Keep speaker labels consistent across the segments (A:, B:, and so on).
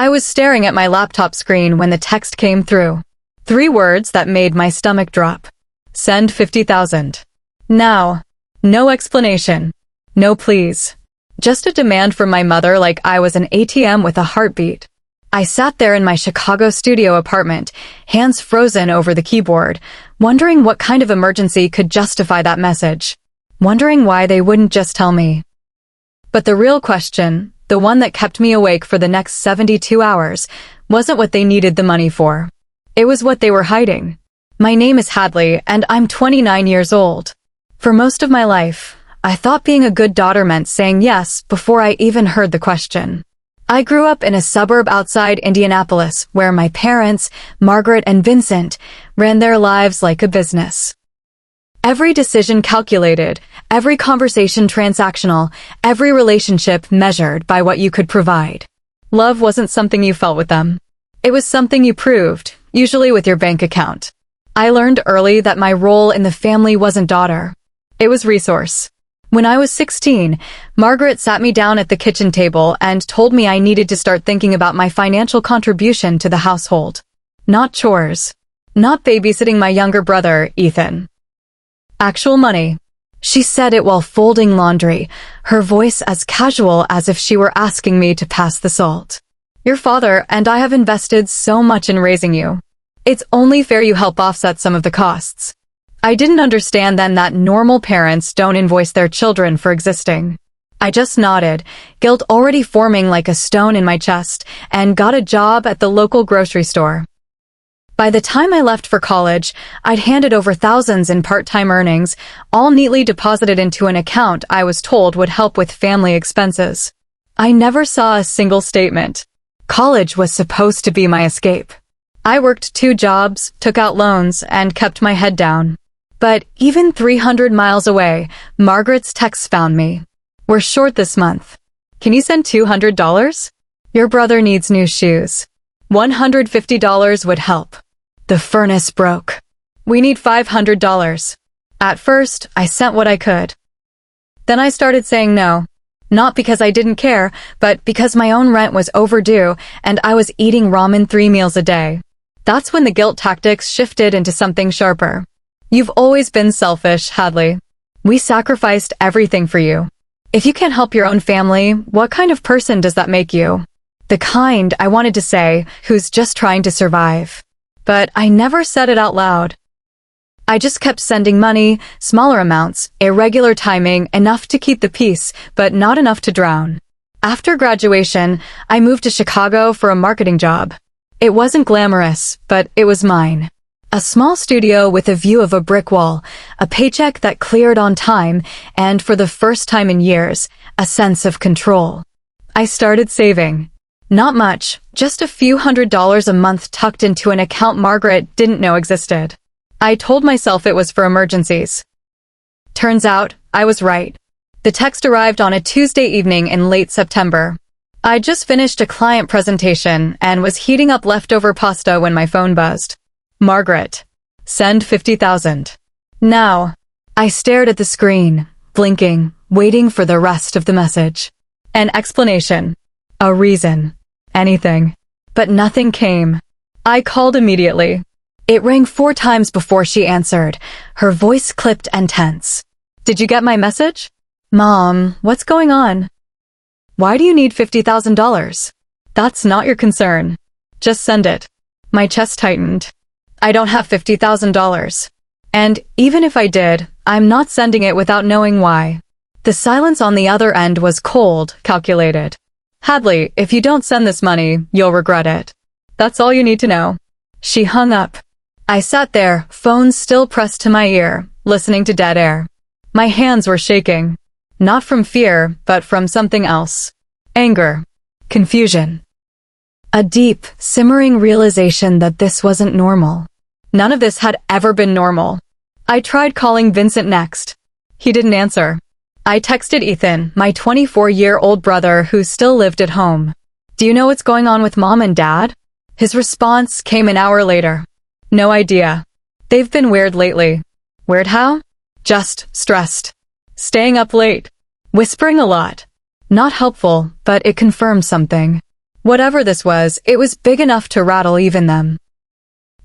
A: I was staring at my laptop screen when the text came through. 3 words that made my stomach drop. Send 50,000. Now. No explanation. No please. Just a demand from my mother like I was an ATM with a heartbeat. I sat there in my Chicago studio apartment, hands frozen over the keyboard, wondering what kind of emergency could justify that message. Wondering why they wouldn't just tell me. But the real question, the one that kept me awake for the next 72 hours, wasn't what they needed the money for. It was what they were hiding. My name is Hadley, and I'm 29 years old. For most of my life, I thought being a good daughter meant saying yes before I even heard the question. I grew up in a suburb outside Indianapolis where my parents, Margaret and Vincent, ran their lives like a business. Every decision calculated, every conversation transactional, every relationship measured by what you could provide. Love wasn't something you felt with them. It was something you proved, usually with your bank account. I learned early that my role in the family wasn't daughter. It was resource. When I was 16, Margaret sat me down at the kitchen table and told me I needed to start thinking about my financial contribution to the household. Not chores. Not babysitting my younger brother, Ethan. Actual money. She said it while folding laundry, her voice as casual as if she were asking me to pass the salt. Your father and I have invested so much in raising you. It's only fair you help offset some of the costs. I didn't understand then that normal parents don't invoice their children for existing. I just nodded, guilt already forming like a stone in my chest, and got a job at the local grocery store. By the time I left for college, I'd handed over thousands in part-time earnings, all neatly deposited into an account I was told would help with family expenses. I never saw a single statement. College was supposed to be my escape. I worked 2 jobs, took out loans, and kept my head down. But even 300 miles away, Margaret's text found me. We're short this month. Can you send $200? Your brother needs new shoes. $150 would help. The furnace broke. We need $500. At first, I sent what I could. Then I started saying no. Not because I didn't care, but because my own rent was overdue and I was eating ramen 3 meals a day. That's when the guilt tactics shifted into something sharper. You've always been selfish, Hadley. We sacrificed everything for you. If you can't help your own family, what kind of person does that make you? The kind, I wanted to say, who's just trying to survive. But I never said it out loud. I just kept sending money, smaller amounts, irregular timing, enough to keep the peace, but not enough to drown. After graduation, I moved to Chicago for a marketing job. It wasn't glamorous, but it was mine. A small studio with a view of a brick wall, a paycheck that cleared on time, and for the first time in years, a sense of control. I started saving. Not much, just a few $100s a month tucked into an account Margaret didn't know existed. I told myself it was for emergencies. Turns out, I was right. The text arrived on a Tuesday evening in late September. I'd just finished a client presentation and was heating up leftover pasta when my phone buzzed. Margaret. Send 50,000. Now. I stared at the screen, blinking, waiting for the rest of the message. An explanation. A reason. Anything. But nothing came. I called immediately. It rang 4 times before she answered, her voice clipped and tense. Did you get my message? Mom, what's going on? Why do you need $50,000? That's not your concern. Just send it. My chest tightened. I don't have $50,000. And even if I did, I'm not sending it without knowing why. The silence on the other end was cold, calculated. Hadley, if you don't send this money, you'll regret it. That's all you need to know. She hung up. I sat there, phone still pressed to my ear, listening to dead air. My hands were shaking. Not from fear, but from something else. Anger. Confusion. A deep, simmering realization that this wasn't normal. None of this had ever been normal. I tried calling Vincent next. He didn't answer. I texted Ethan, my 24-year-old brother who still lived at home. Do you know what's going on with Mom and Dad? His response came an hour later. No idea. They've been weird lately. Weird how? Just stressed. Staying up late. Whispering a lot. Not helpful, but it confirmed something. Whatever this was, it was big enough to rattle even them.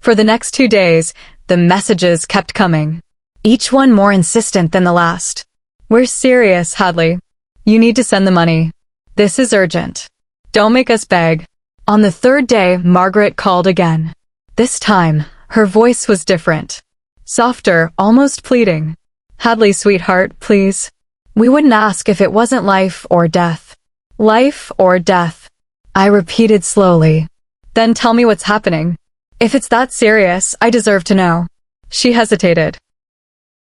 A: For the next 2 days, the messages kept coming, each one more insistent than the last. We're serious, Hadley. You need to send the money. This is urgent. Don't make us beg. On the 3rd day, Margaret called again. This time, her voice was different. Softer, almost pleading. Hadley, sweetheart, please. We wouldn't ask if it wasn't life or death. Life or death. I repeated slowly. Then tell me what's happening. If it's that serious, I deserve to know. She hesitated.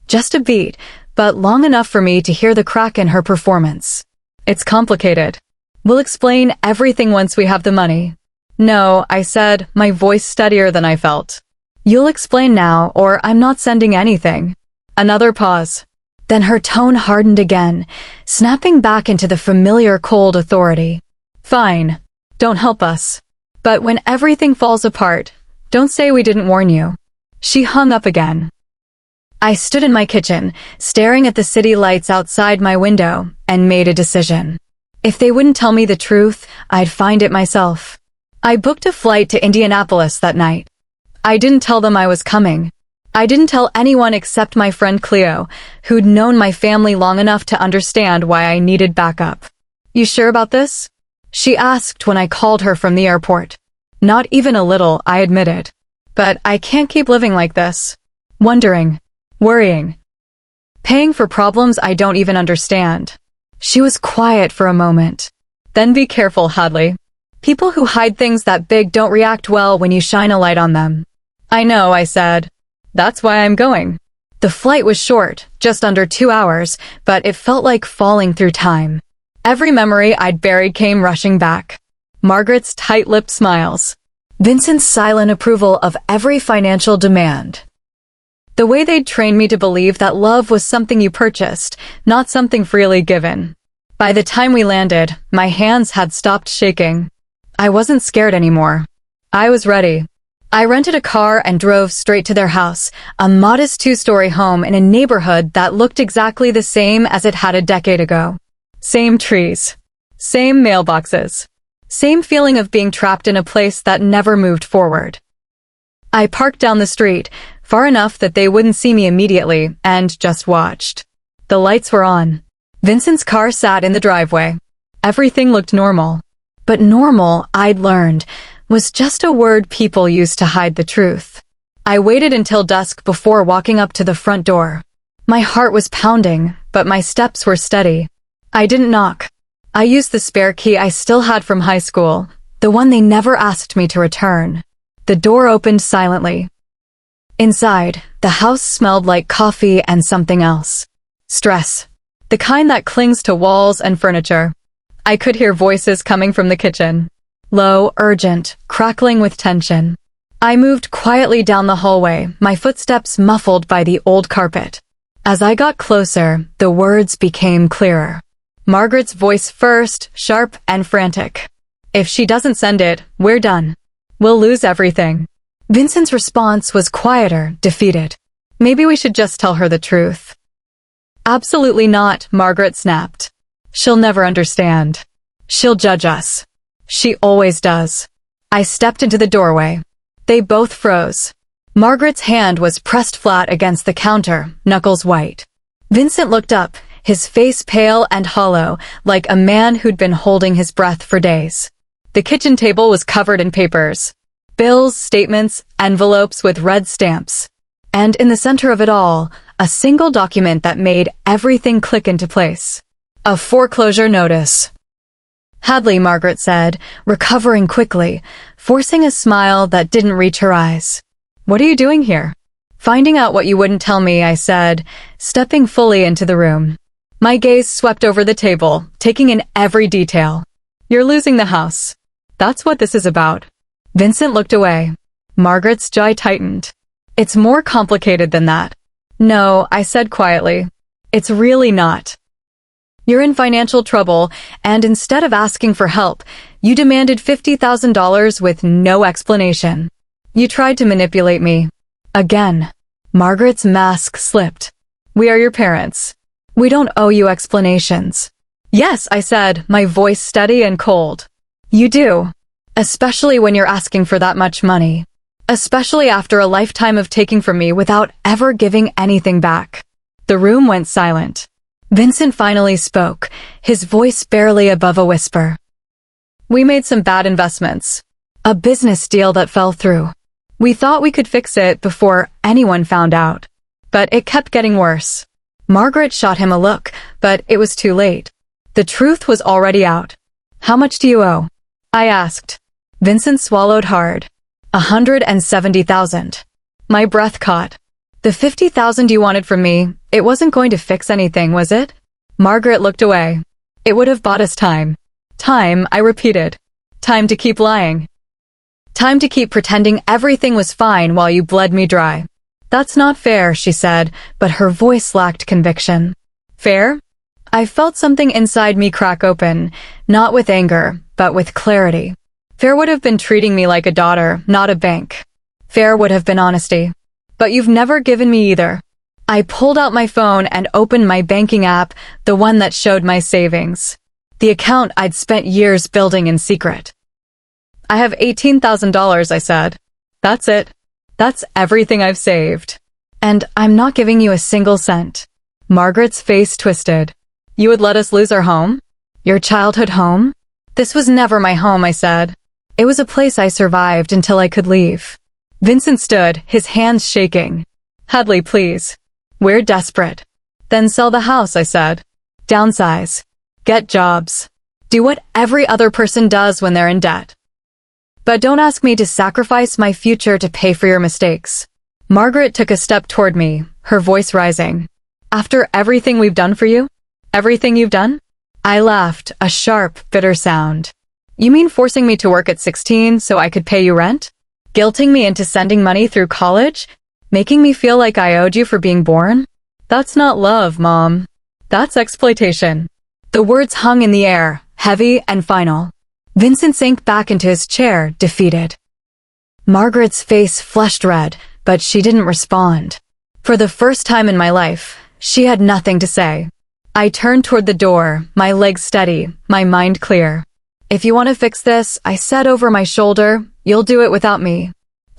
A: Just a beat, but long enough for me to hear the crack in her performance. It's complicated. We'll explain everything once we have the money. No, I said, my voice steadier than I felt. You'll explain now, or I'm not sending anything. Another pause. Then her tone hardened again, snapping back into the familiar cold authority. Fine. Don't help us. But when everything falls apart, don't say we didn't warn you. She hung up again. I stood in my kitchen, staring at the city lights outside my window, and made a decision. If they wouldn't tell me the truth, I'd find it myself. I booked a flight to Indianapolis that night. I didn't tell them I was coming. I didn't tell anyone except my friend Cleo, who'd known my family long enough to understand why I needed backup. You sure about this? She asked when I called her from the airport. Not even a little, I admitted. But I can't keep living like this. Wondering. Worrying. Paying for problems I don't even understand. She was quiet for a moment. Then be careful, Hadley. People who hide things that big don't react well when you shine a light on them. I know, I said. That's why I'm going. The flight was short, just under 2 hours, but it felt like falling through time. Every memory I'd buried came rushing back. Margaret's tight-lipped smiles. Vincent's silent approval of every financial demand. The way they'd trained me to believe that love was something you purchased, not something freely given. By the time we landed, my hands had stopped shaking. I wasn't scared anymore. I was ready. I rented a car and drove straight to their house, a modest 2-story home in a neighborhood that looked exactly the same as it had a decade ago. Same trees. Same mailboxes. Same feeling of being trapped in a place that never moved forward. I parked down the street, far enough that they wouldn't see me immediately, and just watched. The lights were on. Vincent's car sat in the driveway. Everything looked normal. But normal, I'd learned, was just a word people used to hide the truth. I waited until dusk before walking up to the front door. My heart was pounding, but my steps were steady. I didn't knock. I used the spare key I still had from high school, the one they never asked me to return. The door opened silently. Inside, the house smelled like coffee and something else. Stress. The kind that clings to walls and furniture. I could hear voices coming from the kitchen. Low, urgent, crackling with tension. I moved quietly down the hallway, my footsteps muffled by the old carpet. As I got closer, the words became clearer. Margaret's voice first, sharp and frantic. If she doesn't send it, we're done. We'll lose everything. Vincent's response was quieter, defeated. Maybe we should just tell her the truth. Absolutely not, Margaret snapped. She'll never understand. She'll judge us. She always does. I stepped into the doorway. They both froze. Margaret's hand was pressed flat against the counter, knuckles white. Vincent looked up, his face pale and hollow, like a man who'd been holding his breath for days. The kitchen table was covered in papers. Bills, statements, envelopes with red stamps. And in the center of it all, a single document that made everything click into place. A foreclosure notice. Hadley, Margaret said, recovering quickly, forcing a smile that didn't reach her eyes. What are you doing here? Finding out what you wouldn't tell me, I said, stepping fully into the room. My gaze swept over the table, taking in every detail. You're losing the house. That's what this is about. Vincent looked away. Margaret's jaw tightened. It's more complicated than that. No, I said quietly. It's really not. You're in financial trouble, and instead of asking for help, you demanded $50,000 with no explanation. You tried to manipulate me. Again. Margaret's mask slipped. We are your parents. We don't owe you explanations. Yes, I said, my voice steady and cold. You do. Especially when you're asking for that much money. Especially after a lifetime of taking from me without ever giving anything back. The room went silent. Vincent finally spoke, his voice barely above a whisper. We made some bad investments. A business deal that fell through. We thought we could fix it before anyone found out. But it kept getting worse. Margaret shot him a look, but it was too late. The truth was already out. How much do you owe? I asked. Vincent swallowed hard. 170,000. My breath caught. The 50,000 you wanted from me, it wasn't going to fix anything, was it? Margaret looked away. It would have bought us time. Time, I repeated. Time to keep lying. Time to keep pretending everything was fine while you bled me dry. That's not fair, she said, but her voice lacked conviction. Fair? I felt something inside me crack open, not with anger, but with clarity. Fair would have been treating me like a daughter, not a bank. Fair would have been honesty. But you've never given me either. I pulled out my phone and opened my banking app, the one that showed my savings. The account I'd spent years building in secret. I have $18,000, I said. That's it. That's everything I've saved. And I'm not giving you a single cent. Margaret's face twisted. You would let us lose our home? Your childhood home? This was never my home, I said. It was a place I survived until I could leave. Vincent stood, his hands shaking. Hadley, please. We're desperate. Then sell the house, I said. Downsize. Get jobs. Do what every other person does when they're in debt. But don't ask me to sacrifice my future to pay for your mistakes. Margaret took a step toward me, her voice rising. After everything we've done for you? Everything you've done? I laughed, a sharp, bitter sound. You mean forcing me to work at 16 so I could pay you rent? Guilting me into sending money through college? Making me feel like I owed you for being born? That's not love, Mom. That's exploitation. The words hung in the air, heavy and final. Vincent sank back into his chair, defeated. Margaret's face flushed red, but she didn't respond. For the first time in my life, she had nothing to say. I turned toward the door, my legs steady, my mind clear. If you want to fix this, I said over my shoulder, you'll do it without me.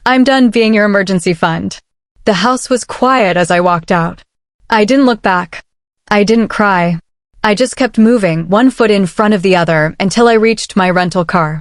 A: I'm done being your emergency fund. The house was quiet as I walked out. I didn't look back. I didn't cry. I just kept moving, one foot in front of the other, until I reached my rental car.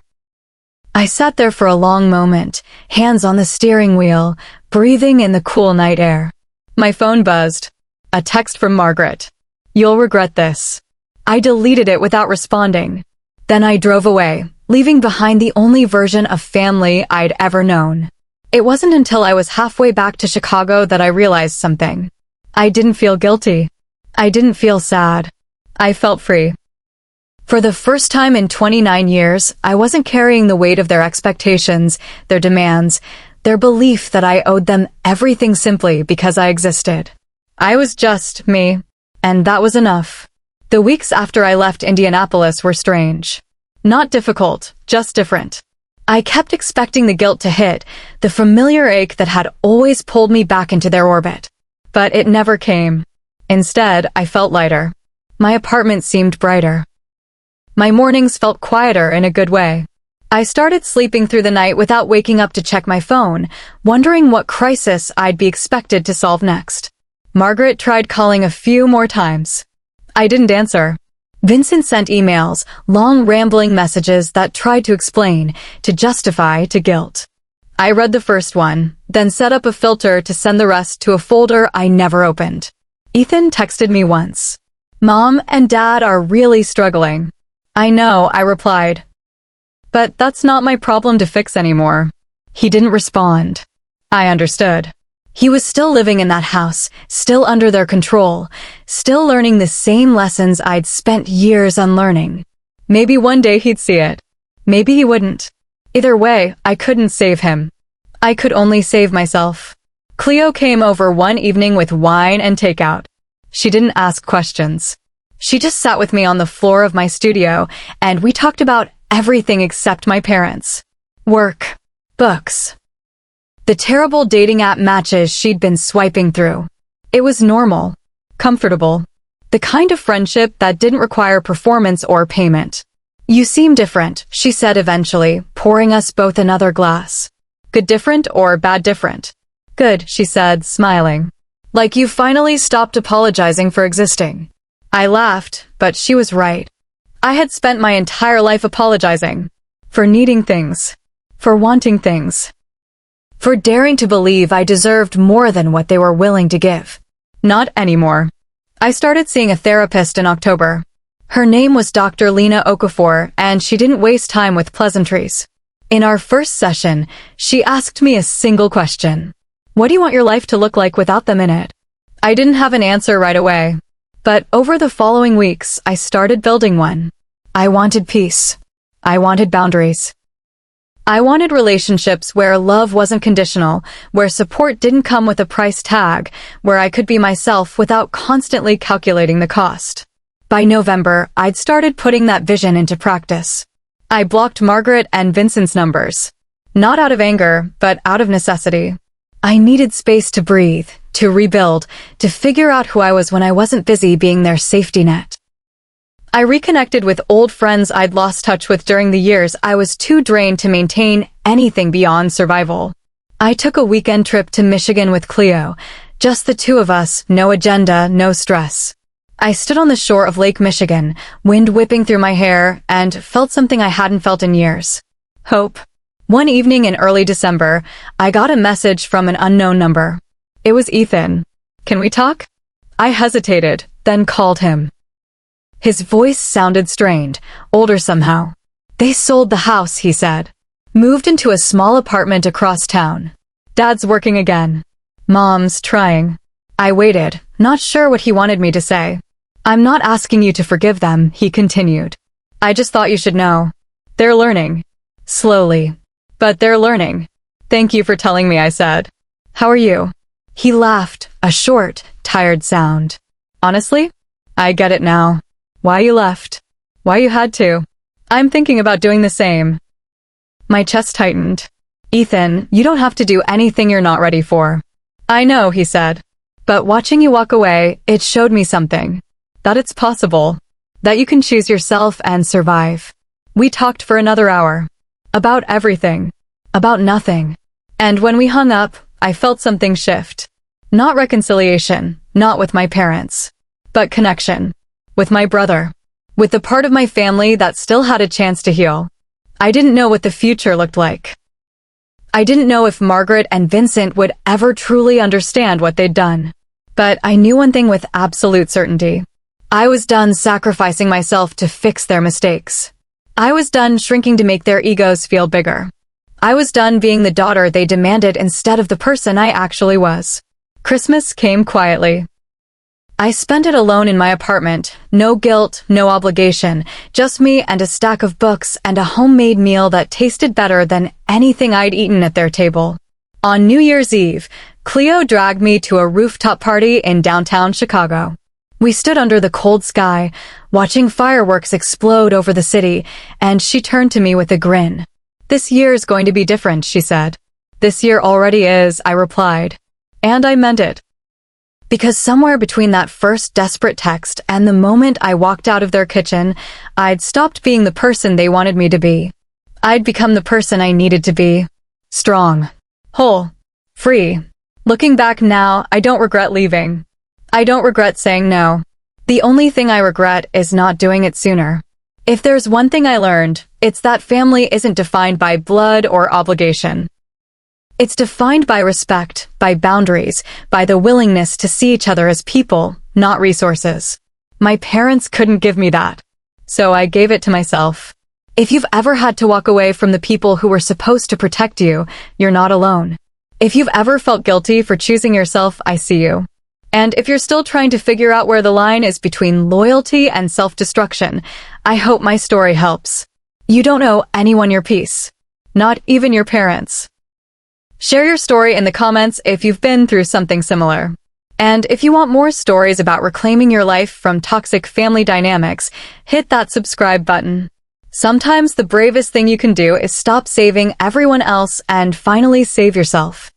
A: I sat there for a long moment, hands on the steering wheel, breathing in the cool night air. My phone buzzed. A text from Margaret. You'll regret this. I deleted it without responding. Then I drove away, leaving behind the only version of family I'd ever known. It wasn't until I was halfway back to Chicago that I realized something. I didn't feel guilty. I didn't feel sad. I felt free. For the first time in 29 years, I wasn't carrying the weight of their expectations, their demands, their belief that I owed them everything simply because I existed. I was just me, and that was enough. The weeks after I left Indianapolis were strange. Not difficult, just different. I kept expecting the guilt to hit, the familiar ache that had always pulled me back into their orbit. But it never came. Instead, I felt lighter. My apartment seemed brighter. My mornings felt quieter in a good way. I started sleeping through the night without waking up to check my phone, wondering what crisis I'd be expected to solve next. Margaret tried calling a few more times. I didn't answer. Vincent sent emails, long rambling messages that tried to explain, to justify, to guilt. I read the first one, then set up a filter to send the rest to a folder I never opened. Ethan texted me once. Mom and Dad are really struggling. I know, I replied. But that's not my problem to fix anymore. He didn't respond. I understood. He was still living in that house, still under their control, still learning the same lessons I'd spent years unlearning. Maybe one day he'd see it. Maybe he wouldn't. Either way, I couldn't save him. I could only save myself. Cleo came over one evening with wine and takeout. She didn't ask questions. She just sat with me on the floor of my studio, and we talked about everything except my parents. Work. Books. The terrible dating app matches she'd been swiping through. It was normal. Comfortable. The kind of friendship that didn't require performance or payment. You seem different, she said eventually, pouring us both another glass. Good different or bad different? Good, she said, smiling. Like you finally stopped apologizing for existing. I laughed, but she was right. I had spent my entire life apologizing. For needing things. For wanting things. For daring to believe I deserved more than what they were willing to give. Not anymore. I started seeing a therapist in October. Her name was Dr. Lena Okafor, and she didn't waste time with pleasantries. In our first session, she asked me a single question. What do you want your life to look like without them in it? I didn't have an answer right away. But over the following weeks, I started building one. I wanted peace. I wanted boundaries. I wanted relationships where love wasn't conditional, where support didn't come with a price tag, where I could be myself without constantly calculating the cost. By November, I'd started putting that vision into practice. I blocked Margaret and Vincent's numbers. Not out of anger, but out of necessity. I needed space to breathe, to rebuild, to figure out who I was when I wasn't busy being their safety net. I reconnected with old friends I'd lost touch with during the years I was too drained to maintain anything beyond survival. I took a weekend trip to Michigan with Cleo, just the two of us, no agenda, no stress. I stood on the shore of Lake Michigan, wind whipping through my hair, and felt something I hadn't felt in years. Hope. One evening in early December, I got a message from an unknown number. It was Ethan. Can we talk? I hesitated, then called him. His voice sounded strained, older somehow. They sold the house, he said. Moved into a small apartment across town. Dad's working again. Mom's trying. I waited, not sure what he wanted me to say. I'm not asking you to forgive them, he continued. I just thought you should know. They're learning. Slowly. But they're learning. Thank you for telling me, I said. How are you? He laughed, a short, tired sound. Honestly? I get it now. Why you left. Why you had to. I'm thinking about doing the same. My chest tightened. Ethan, you don't have to do anything you're not ready for. I know, he said. But watching you walk away, it showed me something. That it's possible. That you can choose yourself and survive. We talked for another hour. About everything. About nothing. And when we hung up, I felt something shift. Not reconciliation, not with my parents. But connection. With my brother. With the part of my family that still had a chance to heal. I didn't know what the future looked like. I didn't know if Margaret and Vincent would ever truly understand what they'd done. But I knew one thing with absolute certainty. I was done sacrificing myself to fix their mistakes. I was done shrinking to make their egos feel bigger. I was done being the daughter they demanded instead of the person I actually was. Christmas came quietly. I spent it alone in my apartment. No guilt, no obligation, just me and a stack of books and a homemade meal that tasted better than anything I'd eaten at their table. On New Year's Eve, Cleo dragged me to a rooftop party in downtown Chicago. We stood under the cold sky, watching fireworks explode over the city, and she turned to me with a grin. This year's going to be different, she said. This year already is, I replied. And I meant it. Because somewhere between that first desperate text and the moment I walked out of their kitchen, I'd stopped being the person they wanted me to be. I'd become the person I needed to be. Strong. Whole. Free. Looking back now, I don't regret leaving. I don't regret saying no. The only thing I regret is not doing it sooner. If there's one thing I learned, it's that family isn't defined by blood or obligation. It's defined by respect, by boundaries, by the willingness to see each other as people, not resources. My parents couldn't give me that. So I gave it to myself. If you've ever had to walk away from the people who were supposed to protect you, you're not alone. If you've ever felt guilty for choosing yourself, I see you. And if you're still trying to figure out where the line is between loyalty and self-destruction, I hope my story helps. You don't owe anyone your peace. Not even your parents. Share your story in the comments if you've been through something similar. And if you want more stories about reclaiming your life from toxic family dynamics, hit that subscribe button. Sometimes the bravest thing you can do is stop saving everyone else and finally save yourself.